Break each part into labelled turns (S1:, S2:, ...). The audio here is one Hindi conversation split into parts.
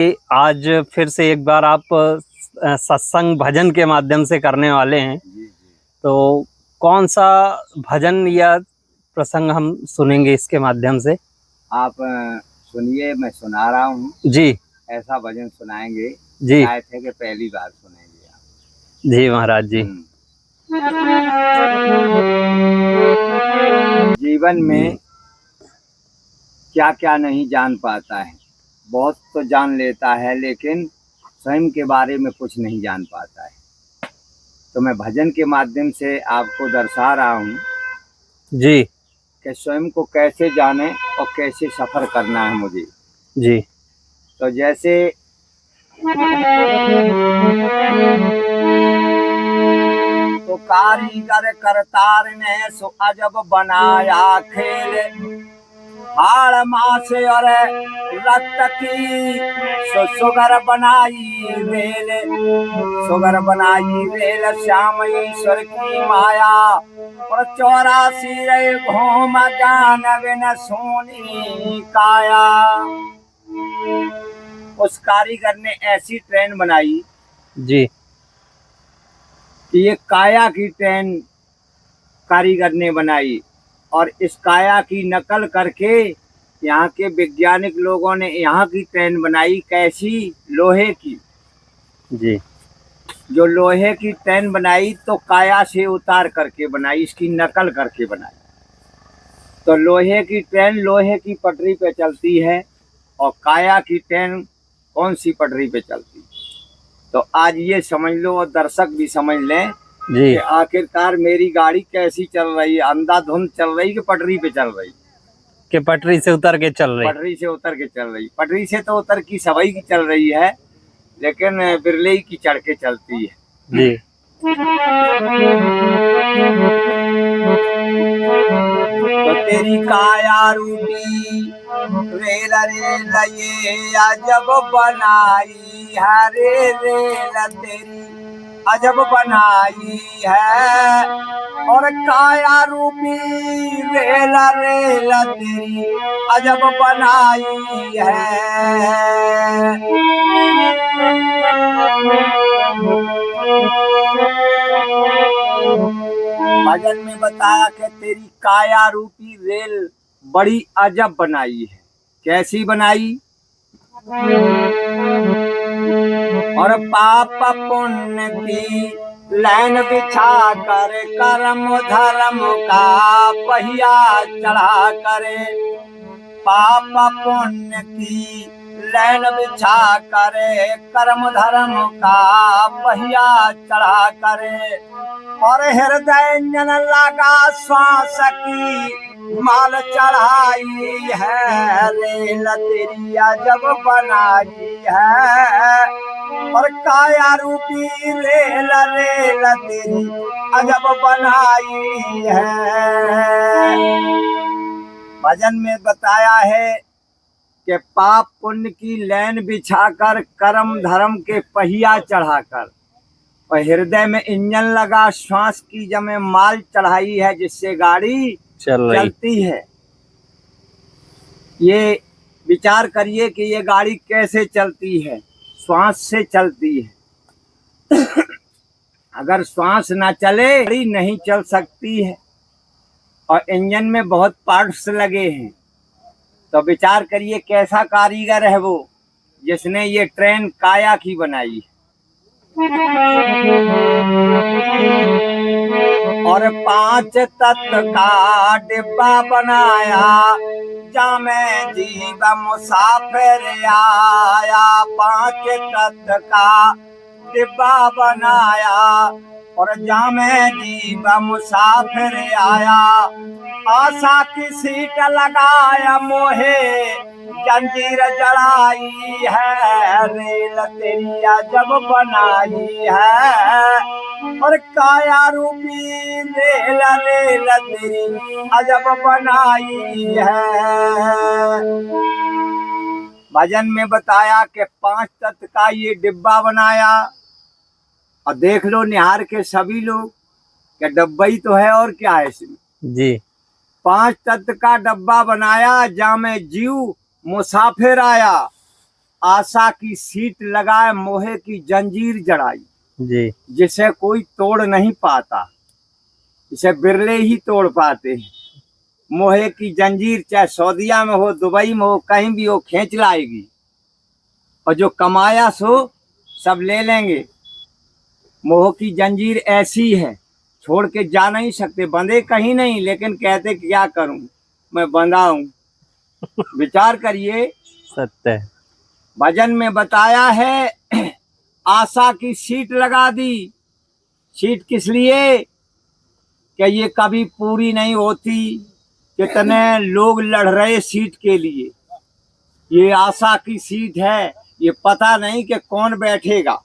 S1: आज फिर से एक बार आप सत्संग भजन के माध्यम से करने वाले हैं। तो कौन सा भजन या प्रसंग हम सुनेंगे इसके माध्यम से?
S2: आप सुनिए, मैं सुना रहा हूँ
S1: जी।
S2: ऐसा भजन सुनाएंगे
S1: जी।
S2: शायद है कि पहली बार सुनेंगे आप।
S1: जी महाराज जी।
S2: जीवन में क्या क्या नहीं जान पाता है, बहुत तो जान लेता है लेकिन स्वयं के बारे में कुछ नहीं जान पाता है। तो मैं भजन के माध्यम से आपको दर्शा रहा हूँ
S1: जी।
S2: कि स्वयं को कैसे जाने और कैसे सफर करना है मुझे।
S1: जी।
S2: तो जैसे तो कारीगर करतार ने सो अजब बनाया खेल, हाड़ मास और रक्त की सुगर बनाई रेल, सुगर बनाई रेल श्याम ईश्वर की माया, और 84 रे घूम ज्ञान बिन सोनी काया। उस कारीगर ने ऐसी ट्रेन बनाई
S1: जी
S2: कि ये काया की ट्रेन कारीगर ने बनाई, और इस काया की नकल करके यहाँ के वैज्ञानिक लोगों ने यहाँ की ट्रेन बनाई। कैसी? लोहे की।
S1: जी।
S2: जो लोहे की ट्रेन बनाई तो काया से उतार करके बनाई, इसकी नकल करके बनाई। तो लोहे की ट्रेन लोहे की पटरी पे चलती है और काया की ट्रेन कौन सी पटरी पे चलती है। तो आज ये समझ लो और दर्शक भी समझ लें कि आखिरकार मेरी गाड़ी कैसी चल रही है, अंधाधुंध चल रही कि पटरी पे चल रही,
S1: कि पटरी से उतर के चल रही?
S2: पटरी से उतर के चल रही। पटरी से तो उतर की सवाई की चल रही है, लेकिन बिरले की चढ़ के चलती है।
S1: जी।
S2: तो तेरी काया रूपी रेल रेल ये अजब बनाई है, रेल तेरी अजब बनाई है, और काया रूपी रेल रेल तेरी अजब बनाई है। भजन में बताया कि तेरी काया रूपी रेल बड़ी अजब बनाई है। कैसी बनाई? और पाप पुण्य की लाइन बिछा कर कर्म धर्म का पहिया चढ़ा करे, पाप पुण्य की लाइन बिछा करे कर्म धर्म का पहिया चढ़ा करे, और हृदय जन लगा श्वास की माल चढ़ाई है, रेल तेरी अजब बनाई है, और काया रूपी रेल रेल तेरी अजब बनाई है। भजन में बताया है कि पाप पुण्य की लैन बिछाकर कर्म धर्म के पहिया चढ़ाकर, और हृदय में इंजन लगा श्वास की जमे माल चढ़ाई है, जिससे गाड़ी चलती है। ये विचार करिए कि ये गाड़ी कैसे चलती है, श्वास से चलती है। अगर श्वास ना चले गाड़ी नहीं चल सकती है, और इंजन में बहुत पार्ट्स लगे हैं। तो विचार करिए कैसा कारीगर है वो जिसने ये ट्रेन काया की बनाई है। और 5 तत्व का डिब्बा बनाया, जामे जीव मुसाफिर आया, 5 तत्व का डिब्बा बनाया, और जामे जीव मुसाफिर आया, आशा की सीट लगाया मोहे जंजीर जड़ाई है, रेल तेरी अजब बनाई है, और काया रूपी रेल रेल तेरी अजब बनाई है। भजन में बताया कि 5 तत्व का ये डिब्बा बनाया, और देख लो निहार के सभी लोग कि डब्बा ही तो है और क्या है इसमें।
S1: जी।
S2: 5 तत्व का डब्बा बनाया, जामे जीव मुसाफिर आया, आशा की सीट लगाए, मोहे की जंजीर जड़ाई,
S1: जी
S2: जिसे कोई तोड़ नहीं पाता, इसे बिरले ही तोड़ पाते हैं। मोहे की जंजीर चाहे सऊदीया में हो, दुबई में हो, कहीं भी हो, खींच लाएगी, और जो कमाया सो सब ले लेंगे। मोह की जंजीर ऐसी है, छोड़ के जा नहीं सकते, बंधे कहीं नहीं, लेकिन कहते क्या करूं, मैं बंधा हूं। विचार करिए,
S1: सत्य है।
S2: भजन में बताया है आशा की सीट लगा दी। सीट किस लिए? कि ये कभी पूरी नहीं होती, कितने लोग लड़ रहे सीट के लिए। ये आशा की सीट है, ये पता नहीं कि कौन बैठेगा,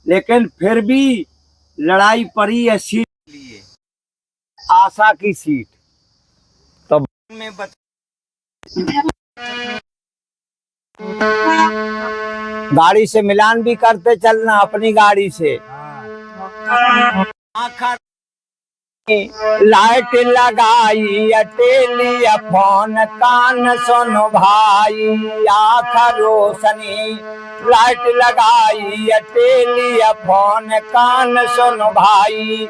S2: लेकिन फिर भी लड़ाई पड़ी है सीट के लिए, आशा की सीट। तो में गाड़ी से मिलान भी करते चलना, अपनी गाड़ी से। आखा लाइट लगाई, टेलीफोन कान सुनो भाई, आँख रोशनी लाइट लगाई, टेलीफोन कान सुनो भाई।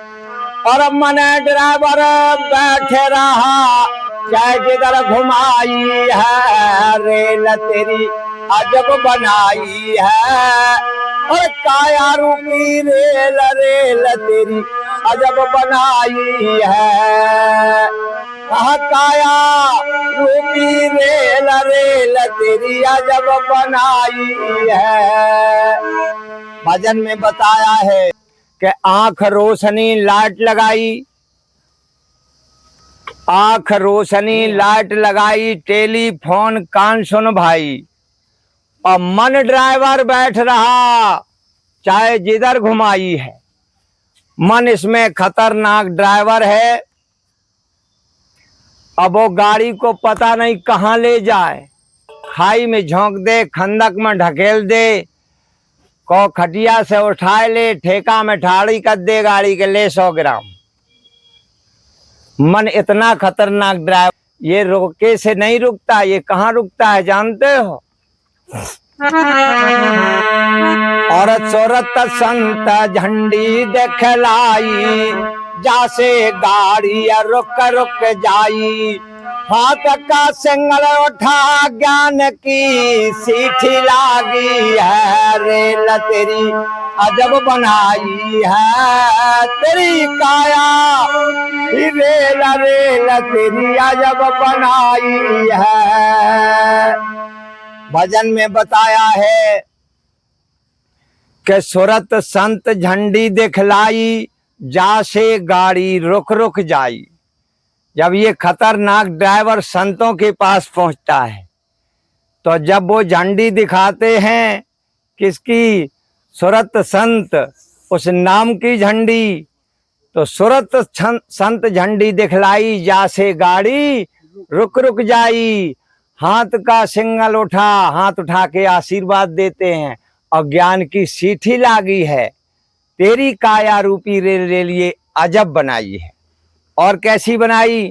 S2: और मन ड्राइवर बैठे रहा, चाहे जिधर घुमाई है, रेल तेरी अजब बनाई है। और काया रूपी रेल, रेल तेरी अजब बनाई है। काया रूपी रेल, रेल तेरी अजब बनाई है। भजन में बताया है कि आंख रोशनी लाइट लगाई, आंख रोशनी लाइट लगाई, टेलीफोन कान सुन भाई। और मन ड्राइवर बैठ रहा, चाहे जिधर घुमाई है। मन इसमें खतरनाक ड्राइवर है। अब वो गाड़ी को पता नहीं कहाँ ले जाए, खाई में झोंक दे, खंदक में ढकेल दे, को खटिया से उठाए ले, ठेका में ठाड़ी कर दे गाड़ी के, ले 100 ग्राम। मन इतना खतरनाक ड्राइवर, ये रोके से नहीं रुकता। ये कहाँ रुकता है जानते हो? औरत सोरत संत झंडी दिखलाई, जासे गाड़ी रुक रुक जाई। हाथ का सिंगल उठा, ज्ञान की सीठी लागी है, रेल तेरी अजब बनाई है। तेरी काया रेल, रेल तेरी अजब बनाई है। भजन में बताया है कि सुरत संत झंडी दिखलाई, जासे गाड़ी रुक रुक जाई। जब ये खतरनाक ड्राइवर संतों के पास पहुंचता है, तो जब वो झंडी दिखाते हैं, किसकी? सुरत संत, उस नाम की झंडी। तो सुरत संत झंडी दिखलाई, जासे गाड़ी रुक रुक जाई। हाथ का सिंगल उठा, हाथ उठा के आशीर्वाद देते हैं, और ज्ञान की सीठी लागी है, तेरी काया रूपी रेल रेल ये अजब बनाई है। और कैसी बनाई?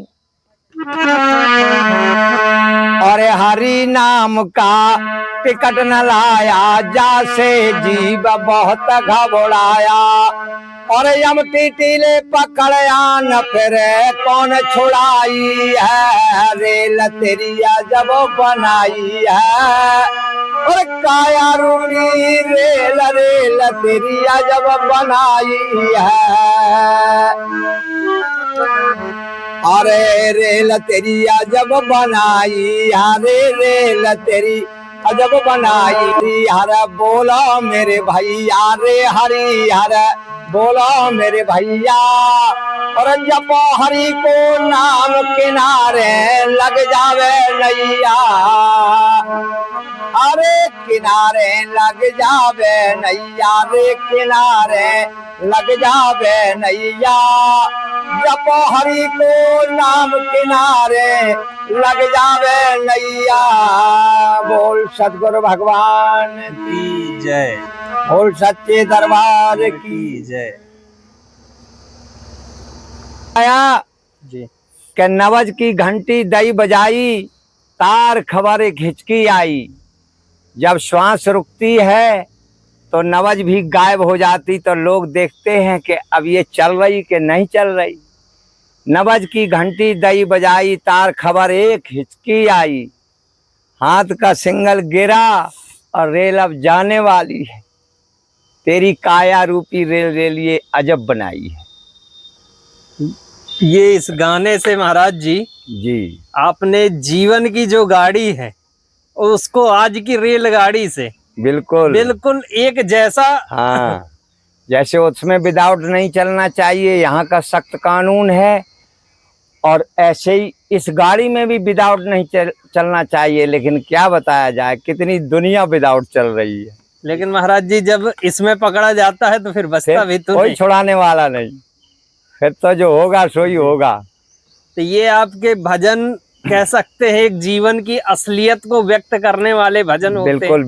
S2: और हरि नाम का टिकट न लाया, जासे जीव बहुत घबराया। और यम टीटीले पकड़या, न फिर कौन छुड़ाई है, रेल तेरी अजब बनाई है। और काया रूपी रेल, रेल तेरी अजब बनाई है। अरे रेल तेरी अजब बनाई, अरे रेल तेरी अजब बनाई। हर बोलो मेरे भैया, रे हरि हर बोलो मेरे भैया। और जब हरि को नाम किनारे लग जावे नैया, अरे किनारे लग जावे नैया, रे किनारे लग जावे नैया। जब हरि को नाम किनारे लग जावे नैया। बोल सतगुरु भगवान की
S1: जय,
S2: बोल सच्चे दरबार की
S1: जय।
S2: आया
S1: जी
S2: कि नवज की घंटी दई बजाई, तार खबर एक हिचकी आई। जब श्वास रुकती है तो नवज भी गायब हो जाती, तो लोग देखते हैं कि अब ये चल रही कि नहीं चल रही। नवज की घंटी दई बजाई, तार खबर एक हिचकी आई, हाथ का सिंगल गिरा और रेल अब जाने वाली है। तेरी काया रूपी रेल रेलिए अजब बनाई है।
S1: ये इस गाने से महाराज जी
S2: जी
S1: आपने जीवन की जो गाड़ी है उसको आज की रेलगाड़ी से
S2: बिल्कुल
S1: बिल्कुल एक जैसा
S2: हाँ, जैसे उसमें विदाउट नहीं चलना चाहिए, यहाँ का सख्त कानून है, और ऐसे ही इस गाड़ी में भी विदाउट नहीं चलना चाहिए। लेकिन क्या बताया जाए, कितनी दुनिया विदाउट चल रही है।
S1: लेकिन महाराज जी जब इसमें पकड़ा जाता है तो फिर बचता भी तो
S2: कोई
S1: नहीं।
S2: छुड़ाने वाला नहीं, फिर तो जो होगा सो ही होगा।
S1: तो ये आपके भजन कह सकते हैं एक जीवन की असलियत को व्यक्त करने वाले भजन होते हैं।
S2: बिल्कुल